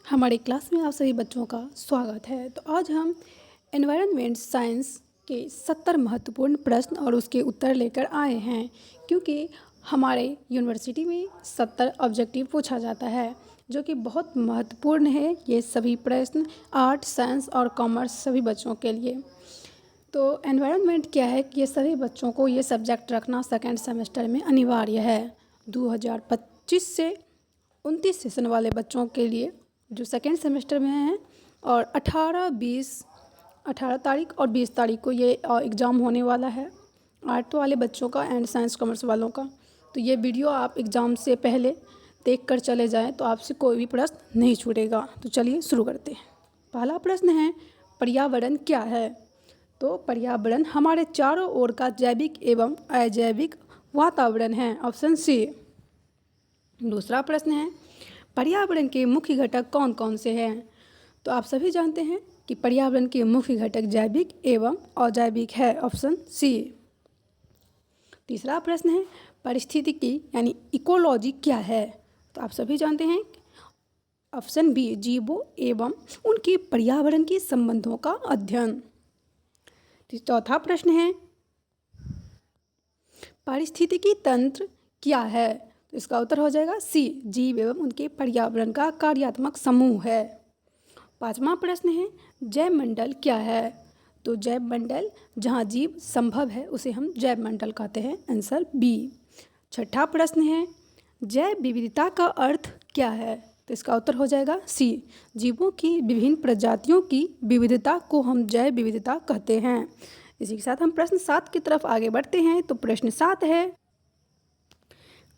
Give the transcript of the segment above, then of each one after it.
हमारे क्लास में आप सभी बच्चों का स्वागत है। तो आज हम एनवायरनमेंट साइंस के 70 महत्वपूर्ण प्रश्न और उसके उत्तर लेकर आए हैं, क्योंकि हमारे यूनिवर्सिटी में 70 ऑब्जेक्टिव पूछा जाता है जो कि बहुत महत्वपूर्ण है। ये सभी प्रश्न आर्ट, साइंस और कॉमर्स सभी बच्चों के लिए। तो एनवायरनमेंट क्या है कि ये सभी बच्चों को ये सब्जेक्ट रखना सेकेंड सेमेस्टर में अनिवार्य है। 2025 से 29 सेशन वाले बच्चों के लिए जो सेकेंड सेमेस्टर में हैं, और 18 तारीख और 20 तारीख को ये एग्ज़ाम होने वाला है, आर्ट वाले बच्चों का एंड साइंस कॉमर्स वालों का। तो ये वीडियो आप एग्ज़ाम से पहले देख कर चले जाएं तो आपसे कोई भी प्रश्न नहीं छूटेगा। तो चलिए शुरू करते हैं। पहला प्रश्न है, पर्यावरण क्या है? तो पर्यावरण हमारे चारों ओर का जैविक एवं अजैविक वातावरण है, ऑप्शन सी। दूसरा प्रश्न है, पर्यावरण के मुख्य घटक कौन कौन से हैं? तो आप सभी जानते हैं कि पर्यावरण के मुख्य घटक जैविक एवं अजैविक है, ऑप्शन सी। तीसरा प्रश्न है, पारिस्थितिकी यानी इकोलॉजी क्या है? तो आप सभी जानते हैं, ऑप्शन बी, जीवों एवं उनके पर्यावरण के संबंधों का अध्ययन। चौथा प्रश्न है, पारिस्थितिकी तंत्र क्या है? तो इसका उत्तर हो जाएगा सी, जीव एवं उनके पर्यावरण का कार्यात्मक समूह है। पांचवा प्रश्न है, जैव मंडल क्या है? तो जैव मंडल जहाँ जीव संभव है उसे हम जैव मंडल कहते हैं, आंसर बी। छठा प्रश्न है, जैव विविधता का अर्थ क्या है? तो इसका उत्तर हो जाएगा सी, जीवों की विभिन्न प्रजातियों की विविधता को हम जैव विविधता कहते हैं। इसी के साथ हम प्रश्न 7 की तरफ आगे बढ़ते हैं। तो प्रश्न 7 है,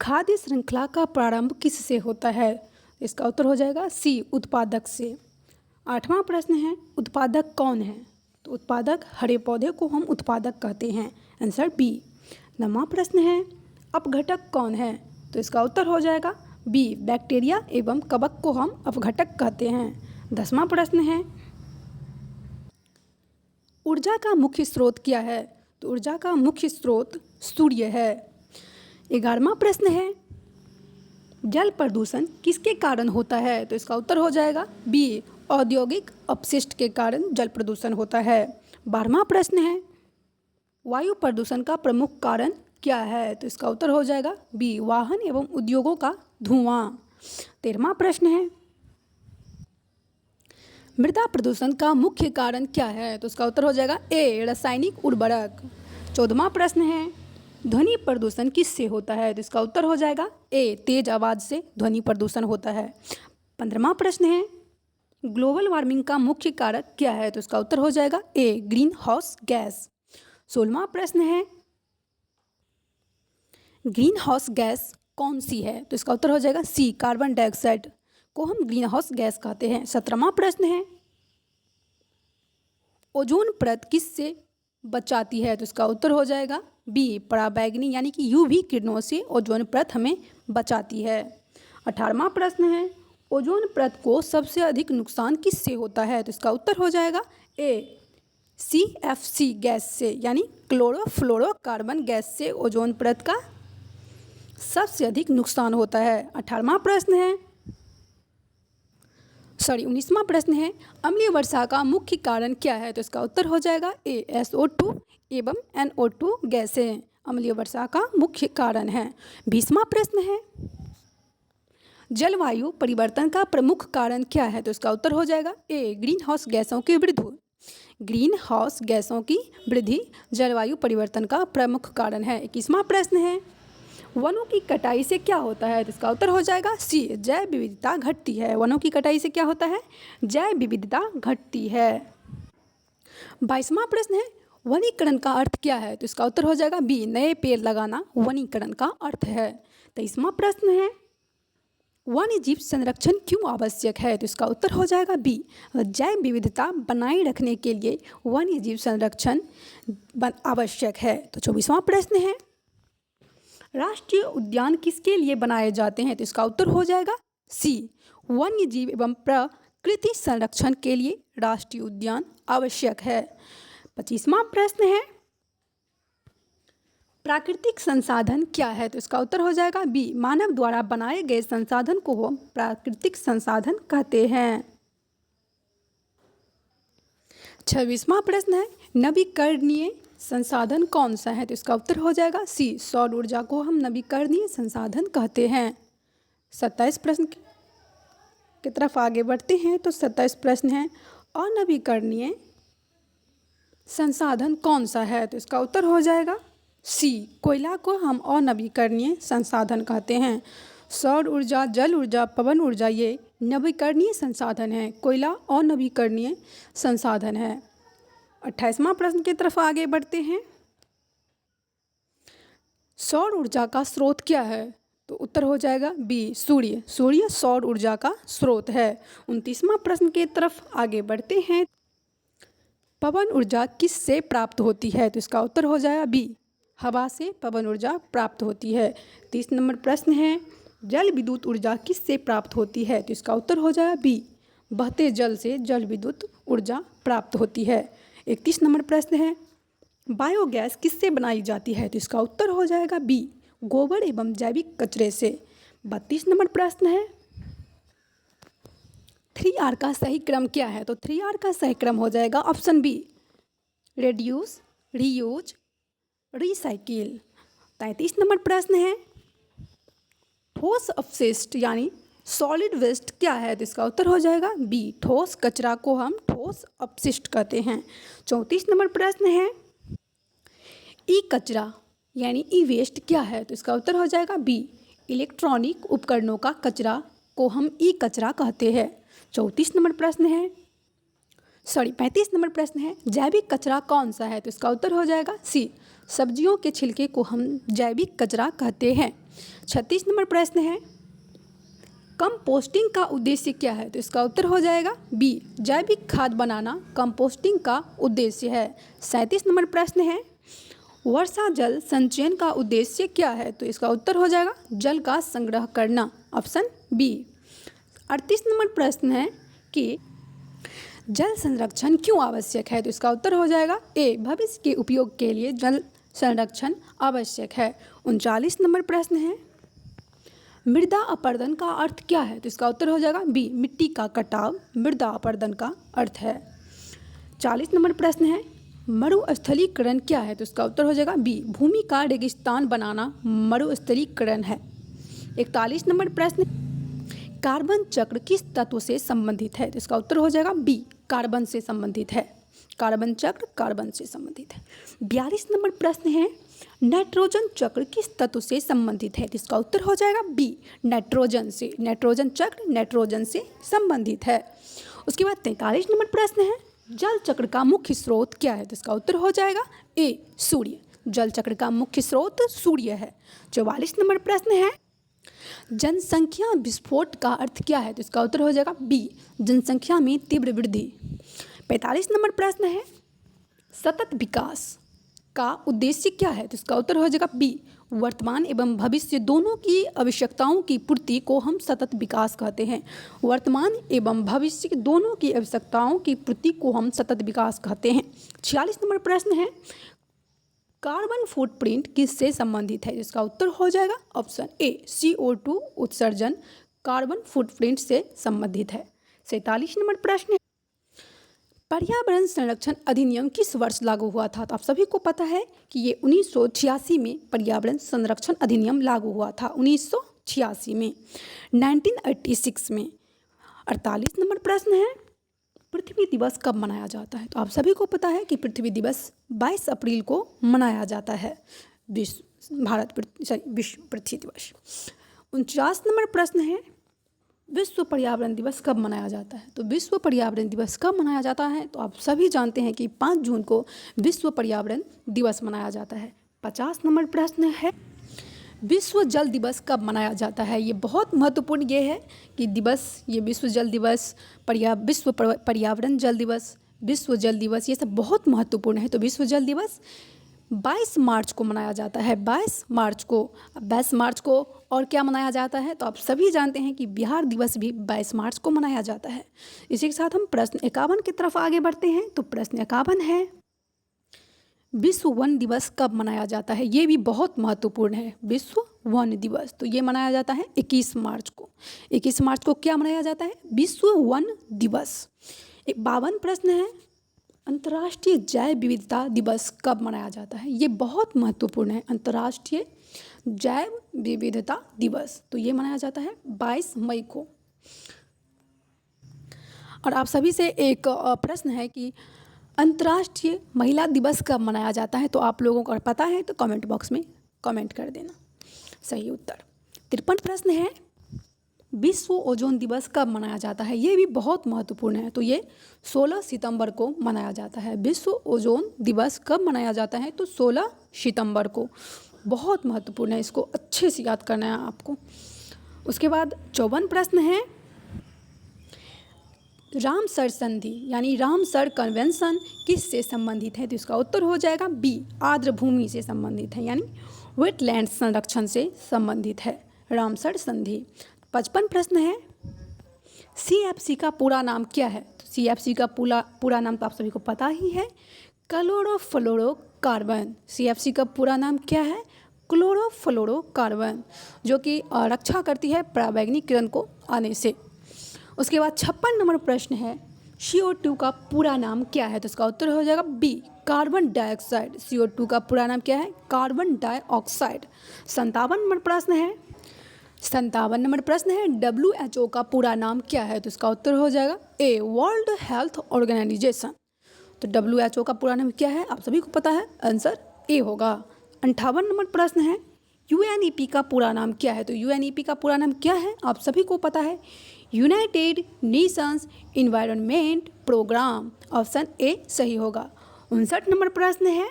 खाद्य श्रृंखला का प्रारंभ किससे होता है? इसका उत्तर हो जाएगा सी, उत्पादक से। आठवां प्रश्न है, उत्पादक कौन है? तो उत्पादक हरे पौधे को हम उत्पादक कहते हैं, आंसर बी। नौवां प्रश्न है, अपघटक कौन है? तो इसका उत्तर हो जाएगा बी, बैक्टीरिया एवं कवक को हम अपघटक कहते हैं। 10वां प्रश्न है, ऊर्जा का मुख्य स्रोत क्या है? तो ऊर्जा का मुख्य स्रोत सूर्य है। 11वां प्रश्न है, जल प्रदूषण किसके कारण होता है? तो इसका उत्तर हो जाएगा बी, औद्योगिक अपशिष्ट के कारण जल प्रदूषण होता है। 12वां प्रश्न है, वायु प्रदूषण का प्रमुख कारण क्या है? तो इसका उत्तर हो जाएगा बी, वाहन एवं उद्योगों का धुआं। 13वां प्रश्न है, मृदा प्रदूषण का मुख्य कारण क्या है? तो इसका उत्तर हो जाएगा ए, रासायनिक उर्वरक। 14वां प्रश्न है, ध्वनि प्रदूषण किससे होता है? तो इसका उत्तर हो जाएगा ए, तेज आवाज़ से ध्वनि प्रदूषण होता है। 15वां प्रश्न है, ग्लोबल वार्मिंग का मुख्य कारक क्या है? तो इसका उत्तर हो जाएगा ए, ग्रीन हाउस गैस। 16वां प्रश्न है, ग्रीन हाउस गैस कौन सी है? तो इसका उत्तर हो जाएगा सी, कार्बन डाइऑक्साइड को हम ग्रीन हाउस गैस कहते हैं। 17वां प्रश्न है, ओजोन परत किससे बचाती है? तो इसका उत्तर हो जाएगा बी, पराबैंगनी यानी कि यूवी किरणों से ओजोन परत हमें बचाती है। 18वां प्रश्न है, ओजोन परत को सबसे अधिक नुकसान किससे होता है? तो इसका उत्तर हो जाएगा ए, CFC गैस से यानी क्लोरोफ्लोरोकार्बन गैस से ओजोन परत का सबसे अधिक नुकसान होता है। 18वां प्रश्न है, 19वां प्रश्न है, अम्लीय वर्षा का मुख्य कारण क्या है? तो इसका उत्तर हो जाएगा ए, SO2 एवं NO2 गैसें अम्लीय वर्षा का मुख्य कारण है। 20वां प्रश्न है, जलवायु परिवर्तन का प्रमुख कारण क्या है? तो इसका उत्तर हो जाएगा ए, ग्रीन हाउस गैसों की वृद्धि। ग्रीन हाउस गैसों की वृद्धि जलवायु परिवर्तन का प्रमुख कारण है। 21वां प्रश्न है, वनों की कटाई से क्या होता है? तो इसका उत्तर हो जाएगा सी, जैव विविधता घटती है। वनों की कटाई से क्या होता है? जैव विविधता घटती है। 22वां प्रश्न है, वनीकरण का अर्थ क्या है? तो इसका उत्तर हो जाएगा बी, नए पेड़ लगाना वनीकरण का अर्थ है। 23वां प्रश्न है, वन्य जीव संरक्षण क्यों आवश्यक है? तो इसका उत्तर हो जाएगा बी, जैव विविधता बनाए रखने के लिए वन्य जीव संरक्षण आवश्यक है। तो 24वां प्रश्न है, राष्ट्रीय उद्यान किसके लिए बनाए जाते हैं? तो इसका उत्तर हो जाएगा सी, वन्य जीव एवं प्रकृति संरक्षण के लिए राष्ट्रीय उद्यान आवश्यक है। 25वां प्रश्न है, प्राकृतिक संसाधन क्या है? तो इसका उत्तर हो जाएगा बी, मानव द्वारा बनाए गए संसाधन को हम प्राकृतिक संसाधन कहते हैं। 26वां प्रश्न है, नवीकरणीय संसाधन कौन सा है? तो इसका उत्तर हो जाएगा सी, सौर ऊर्जा को हम नवीकरणीय संसाधन कहते हैं। 27 प्रश्न की तरफ आगे बढ़ते हैं। तो 27 प्रश्न है, अनवीकरणीय संसाधन कौन सा है? तो इसका उत्तर हो जाएगा सी, कोयला को हम अनवीकरणीय संसाधन कहते हैं। सौर ऊर्जा, जल ऊर्जा, पवन ऊर्जा ये नवीकरणीय संसाधन है, कोयला अनवीकरणीय संसाधन है। 28वां प्रश्न की तरफ आगे बढ़ते हैं। सौर ऊर्जा का स्रोत क्या है? तो उत्तर हो जाएगा बी, सूर्य। सूर्य सौर ऊर्जा का स्रोत है। 29वां प्रश्न की तरफ आगे बढ़ते हैं। पवन ऊर्जा किससे प्राप्त होती है? तो इसका उत्तर हो जाएगा बी, हवा से पवन ऊर्जा प्राप्त होती है। 30 नंबर प्रश्न है, जल विद्युत ऊर्जा किससे प्राप्त होती है? तो इसका उत्तर हो जाएगा बी, बहते जल से जल विद्युत ऊर्जा प्राप्त होती है। 31 नंबर प्रश्न है, बायोगैस किससे बनाई जाती है? तो इसका उत्तर हो जाएगा बी, गोबर एवं जैविक कचरे से। 32 नंबर प्रश्न है, 3R का सही क्रम क्या है? तो 3R का सही क्रम हो जाएगा option B, reduce, reuse, recycle. 33 number प्रश्न है, ठोस अपशिष्ट यानी सॉलिड वेस्ट क्या है? तो इसका उत्तर हो जाएगा बी, ठोस कचरा को हम ठोस अपशिष्ट कहते हैं। 34 नंबर प्रश्न है, ई कचरा यानी ई वेस्ट क्या है? तो इसका उत्तर हो जाएगा बी, इलेक्ट्रॉनिक उपकरणों का कचरा को हम ई कचरा कहते हैं। 34 नंबर प्रश्न है, 35 नंबर प्रश्न है, जैविक कचरा कौन सा है? तो इसका उत्तर हो जाएगा सी, सब्जियों के छिलके को हम जैविक कचरा कहते हैं। 36 नंबर प्रश्न है, कंपोस्टिंग का उद्देश्य क्या है? तो इसका उत्तर हो जाएगा बी, जैविक खाद बनाना कंपोस्टिंग का उद्देश्य है। 37 नंबर प्रश्न है, वर्षा जल संचयन का उद्देश्य क्या है? तो इसका उत्तर हो जाएगा जल का संग्रह करना, ऑप्शन बी। 38 नंबर प्रश्न है कि जल संरक्षण क्यों आवश्यक है? तो इसका उत्तर हो जाएगा ए, भविष्य के उपयोग के लिए जल संरक्षण आवश्यक है। 39 नंबर प्रश्न है, मृदा अपरदन का अर्थ क्या है? तो इसका उत्तर हो जाएगा बी, मिट्टी का कटाव मृदा अपरदन का अर्थ है। 40 नंबर प्रश्न है, मरुस्थलीकरण क्या है? तो इसका उत्तर हो जाएगा बी, भूमि का रेगिस्तान बनाना मरुस्थलीकरण है। 41 नंबर प्रश्न, कार्बन चक्र किस तत्व से संबंधित है? तो इसका उत्तर हो जाएगा बी, कार्बन से संबंधित है। कार्बन चक्र कार्बन से संबंधित है। 42 नंबर प्रश्न है, नाइट्रोजन चक्र किस तत्व से संबंधित है? तो इसका उत्तर हो जाएगा बी, नाइट्रोजन से। नाइट्रोजन चक्र नाइट्रोजन से संबंधित है। उसके बाद 43 नंबर प्रश्न है, जल चक्र का मुख्य स्रोत क्या है? तो इसका उत्तर हो जाएगा ए, सूर्य। जल चक्र का मुख्य स्रोत सूर्य है। 44 नंबर प्रश्न है, जनसंख्या विस्फोट का अर्थ क्या है? तो इसका उत्तर हो जाएगा बी, जनसंख्या में तीव्र वृद्धि। 45 नंबर प्रश्न है, सतत विकास का उद्देश्य क्या है? तो इसका उत्तर हो जाएगा बी, वर्तमान एवं भविष्य दोनों की आवश्यकताओं की पूर्ति को हम सतत विकास कहते हैं। वर्तमान एवं भविष्य दोनों की आवश्यकताओं की पूर्ति को हम सतत विकास कहते हैं। 46 नंबर प्रश्न है, कार्बन फुटप्रिंट किससे संबंधित है? इसका उत्तर हो जाएगा ऑप्शन ए, CO2 उत्सर्जन कार्बन फुटप्रिंट से संबंधित है। 47 नंबर प्रश्न है, पर्यावरण संरक्षण अधिनियम किस वर्ष लागू हुआ था? तो आप सभी को पता है कि ये 1986 में पर्यावरण संरक्षण अधिनियम लागू हुआ था, 1986 में, 1986 में। 48 नंबर प्रश्न है, पृथ्वी दिवस कब मनाया जाता है? तो आप सभी को पता है कि पृथ्वी दिवस 22 अप्रैल को मनाया जाता है, विश्व पृथ्वी दिवस। 49 नंबर प्रश्न है, विश्व पर्यावरण दिवस कब मनाया जाता है? तो विश्व पर्यावरण दिवस कब मनाया जाता है? तो आप सभी जानते हैं कि 5 जून को विश्व पर्यावरण दिवस मनाया जाता है। 50 नंबर प्रश्न है, विश्व जल दिवस कब मनाया जाता है? ये बहुत महत्वपूर्ण ये है कि दिवस, ये विश्व जल दिवस, विश्व पर्यावरण जल दिवस, विश्व जल दिवस, ये सब बहुत महत्वपूर्ण है। तो विश्व जल दिवस 22 मार्च को मनाया जाता है, 22 मार्च को। और क्या मनाया जाता है? तो आप सभी जानते हैं कि बिहार दिवस भी 22 मार्च को मनाया जाता है। इसी के साथ हम प्रश्न 51 की तरफ आगे बढ़ते हैं। तो प्रश्न 51 है, विश्व वन दिवस कब मनाया जाता है? ये भी बहुत महत्वपूर्ण है। विश्व वन दिवस तो ये मनाया जाता है 21 मार्च को। 21 मार्च को क्या मनाया जाता है? विश्व वन दिवस। 52 प्रश्न है, अंतर्राष्ट्रीय जैव विविधता दिवस कब मनाया जाता है? ये बहुत महत्वपूर्ण है। अंतर्राष्ट्रीय जैव विविधता दिवस तो ये मनाया जाता है 22 मई को। और आप सभी से एक प्रश्न है कि अंतर्राष्ट्रीय महिला दिवस कब मनाया जाता है? तो आप लोगों को अगर पता है तो कमेंट बॉक्स में कमेंट कर देना सही उत्तर। 53 प्रश्न है, विश्व ओजोन दिवस कब मनाया जाता है? ये भी बहुत महत्वपूर्ण है। तो ये 16 सितंबर को मनाया जाता है। विश्व ओजोन दिवस कब मनाया जाता है? तो 16 सितंबर को। बहुत महत्वपूर्ण है, इसको अच्छे से याद करना है आपको। उसके बाद 54 प्रश्न है, रामसर संधि यानी रामसर कन्वेंशन किससे संबंधित है? तो इसका उत्तर हो जाएगा बी, आर्द्र भूमि से संबंधित है, यानी वेटलैंड संरक्षण से संबंधित है रामसर संधि। 55 प्रश्न है, CFC का पूरा नाम क्या है? तो CFC का पूरा नाम तो आप सभी को पता ही है, क्लोरोफ्लोरोकार्बन। CFC का पूरा नाम क्या है? क्लोरोफ्लोरोकार्बन, जो कि रक्षा करती है पराबैंगनी किरण को आने से। उसके बाद 56 नंबर प्रश्न है, CO2 का पूरा नाम क्या है? तो इसका उत्तर हो जाएगा बी, कार्बन डाइऑक्साइड। CO2 का पूरा नाम क्या है? Carbon dioxide. 57 नंबर प्रश्न है, WHO का पूरा नाम क्या है? तो इसका उत्तर हो जाएगा ए, वर्ल्ड हेल्थ ऑर्गेनाइजेशन। तो WHO का पूरा नाम क्या है? आप सभी को पता है, आंसर ए होगा। 58 नंबर प्रश्न है, UNEP का पूरा नाम क्या है? तो UNEP का पूरा नाम क्या है? आप सभी को पता है, United Nations Environment Programme. Option A सही होगा। 59 नंबर प्रश्न है,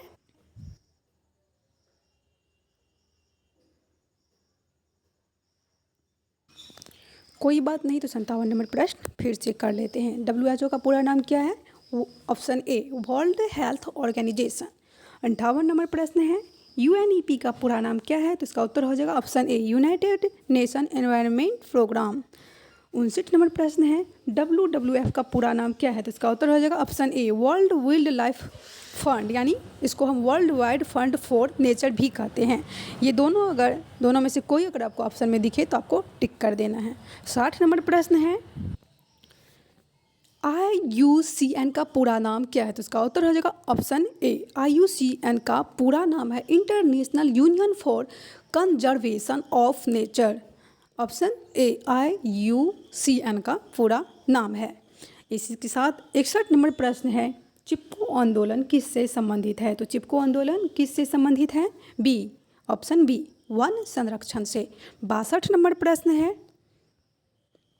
कोई बात नहीं, तो 57 नंबर प्रश्न फिर से कर लेते हैं। WHO का पूरा नाम क्या है? Option A, World Health Organization. 58 number प्रश्न है, UNEP का पूरा नाम क्या है? तो इसका उत्तर हो जाएगा option A, United Nation Environment Programme. 59 number प्रश्न है, WWF का पूरा नाम क्या है? तो इसका उत्तर हो जाएगा option A, world wild life fund, यानी इसको हम world wide fund for nature भी कहते हैं। ये दोनों में से कोई अगर आपको ऑप्शन में दिखे तो आपको टिक कर देना है। 60 नंबर प्रश्न है, IUCN का पूरा नाम क्या है? तो इसका उत्तर हो जाएगा ऑप्शन ए, IUCN का पूरा नाम है international union for conservation of nature. Option A, IUCN का पूरा नाम है। इसी के साथ 61 नंबर प्रश्न है, चिपको आंदोलन किससे संबंधित है? तो चिपको आंदोलन किससे संबंधित है? बी, ऑप्शन बी, वन संरक्षण से। 62 नंबर प्रश्न है,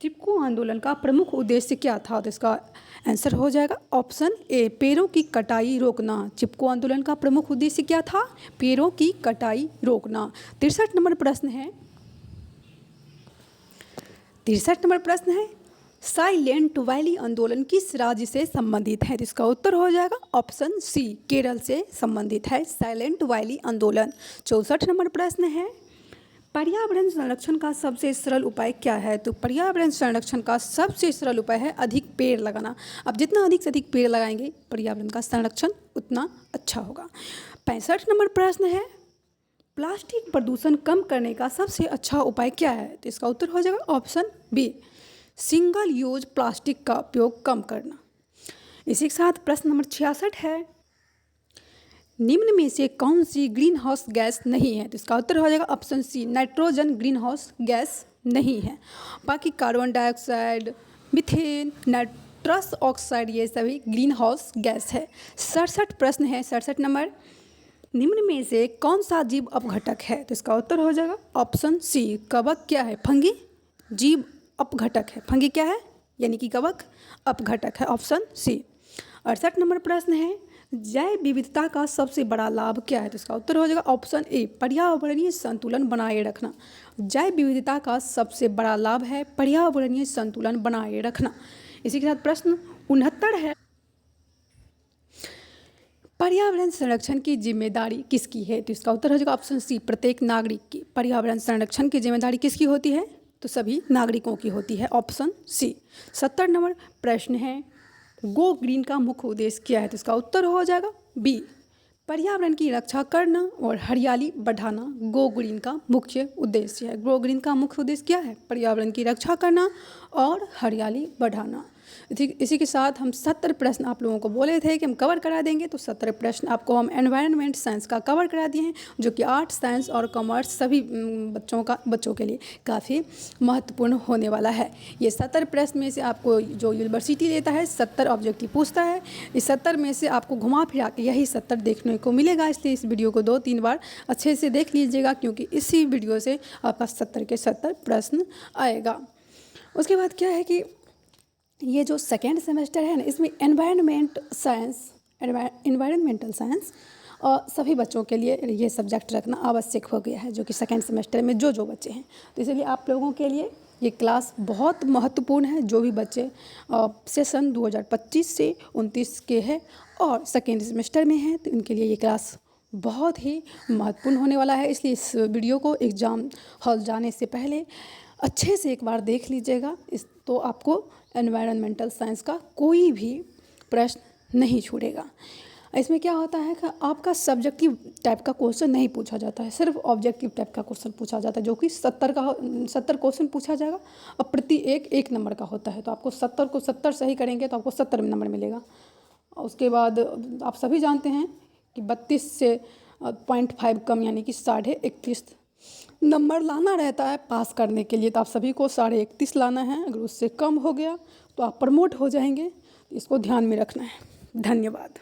चिपको आंदोलन का प्रमुख उद्देश्य क्या था? तो इसका आंसर हो जाएगा ऑप्शन ए, पेड़ों की कटाई रोकना। चिपको आंदोलन का प्रमुख उद्देश्य क्या था? पेड़ों की कटाई रोकना। 63 नंबर प्रश्न है, 63 नंबर प्रश्न है, साइलेंट वैली आंदोलन किस राज्य से संबंधित है? तो इसका उत्तर हो जाएगा ऑप्शन सी, केरल से संबंधित है साइलेंट वैली आंदोलन। 64 नंबर प्रश्न है, पर्यावरण संरक्षण का सबसे सरल उपाय क्या है? तो पर्यावरण संरक्षण का सबसे सरल उपाय है अधिक पेड़ लगाना। अब जितना अधिक से अधिक पेड़ लगाएंगे पर्यावरण का संरक्षण उतना अच्छा होगा। 65 नंबर प्रश्न है, प्लास्टिक प्रदूषण कम करने का सबसे अच्छा उपाय क्या है? तो इसका उत्तर हो जाएगा option B, single use plastic का उपयोग कम करना। इसी के साथ प्रश्न नंबर 66 है, निम्न में से कौन सी ग्रीन हाउस गैस नहीं है? तो इसका उत्तर हो जाएगा option C, nitrogen green house gas नहीं है। बाकी carbon dioxide, methane, nitrous oxide, ये सभी ग्रीन हाउस गैस है। 67 प्रश्न है, 67 नंबर, निम्न में से कौन सा जीव अपघटक है? तो इसका उत्तर हो जाएगा ऑप्शन सी, कवक। क्या है? फंगी। जीव अपघटक है, फंगी क्या है? यानी कि कवक अपघटक है, ऑप्शन सी। 68 नंबर प्रश्न है, जैव विविधता का सबसे बड़ा लाभ क्या है? तो इसका उत्तर हो जाएगा ऑप्शन ए, पर्यावरणीय संतुलन बनाए रखना। जैव विविधता का सबसे बड़ा लाभ है पर्यावरणीय संतुलन बनाए रखना। इसी के साथ प्रश्न 69 है, पर्यावरण संरक्षण की जिम्मेदारी किसकी है? तो इसका उत्तर हो जाएगा ऑप्शन सी, प्रत्येक नागरिक की। पर्यावरण संरक्षण की जिम्मेदारी किसकी होती है? तो सभी नागरिकों की होती है, ऑप्शन सी। 70 नंबर प्रश्न है, गो ग्रीन का मुख्य उद्देश्य क्या है? तो इसका उत्तर हो जाएगा बी, पर्यावरण की रक्षा करना और हरियाली बढ़ाना गो ग्रीन का मुख्य उद्देश्य है। गो ग्रीन का मुख्य उद्देश्य क्या है? पर्यावरण की रक्षा करना और हरियाली बढ़ाना। इसी के साथ हम 70 प्रश्न आप लोगों को बोले थे कि हम कवर करा देंगे, तो 70 प्रश्न आपको हम एनवायरनमेंट साइंस का कवर करा दिए हैं, जो कि आर्ट्स, साइंस और कॉमर्स सभी बच्चों के लिए काफ़ी महत्वपूर्ण होने वाला है। ये 70 प्रश्न में से आपको जो यूनिवर्सिटी लेता है 70 ऑब्जेक्टिव पूछता है। इस 70 में से आपको घुमा फिरा के यही 70 देखने को मिलेगा, इसलिए इस वीडियो को 2-3 बार अच्छे से देख लीजिएगा, क्योंकि इसी वीडियो से आपका 70 के 70 प्रश्न आएगा। उसके बाद क्या है कि ये जो सेकेंड सेमेस्टर है ना, इसमें एनवायरनमेंटल साइंस और सभी बच्चों के लिए ये सब्जेक्ट रखना आवश्यक हो गया है, जो कि सेकेंड सेमेस्टर में जो बच्चे हैं। तो इसलिए आप लोगों के लिए ये क्लास बहुत महत्वपूर्ण है। जो भी बच्चे सेशन 2025 से 29 के हैं और सेकेंड सेमेस्टर में हैं, तो इनके लिए ये क्लास बहुत ही महत्वपूर्ण होने वाला है। इसलिए इस वीडियो को एग्ज़ाम हॉल जाने से पहले अच्छे से एक बार देख लीजिएगा, तो आपको एनवायरनमेंटल साइंस का कोई भी प्रश्न नहीं छूटेगा। इसमें क्या होता है कि आपका सब्जेक्टिव टाइप का क्वेश्चन नहीं पूछा जाता है, सिर्फ ऑब्जेक्टिव टाइप का क्वेश्चन पूछा जाता है, जो कि 70 क्वेश्चन पूछा जाएगा और प्रति एक नंबर का होता है। तो आपको 70 को 70 सही करेंगे तो आपको 70 नंबर मिलेगा। और उसके बाद आप सभी जानते हैं कि 32 से 0.5 कम, यानी कि 31.5 नंबर लाना रहता है पास करने के लिए। तो आप सभी को 31.5 लाना है। अगर उससे कम हो गया तो आप प्रमोट हो जाएंगे। इसको ध्यान में रखना है। धन्यवाद।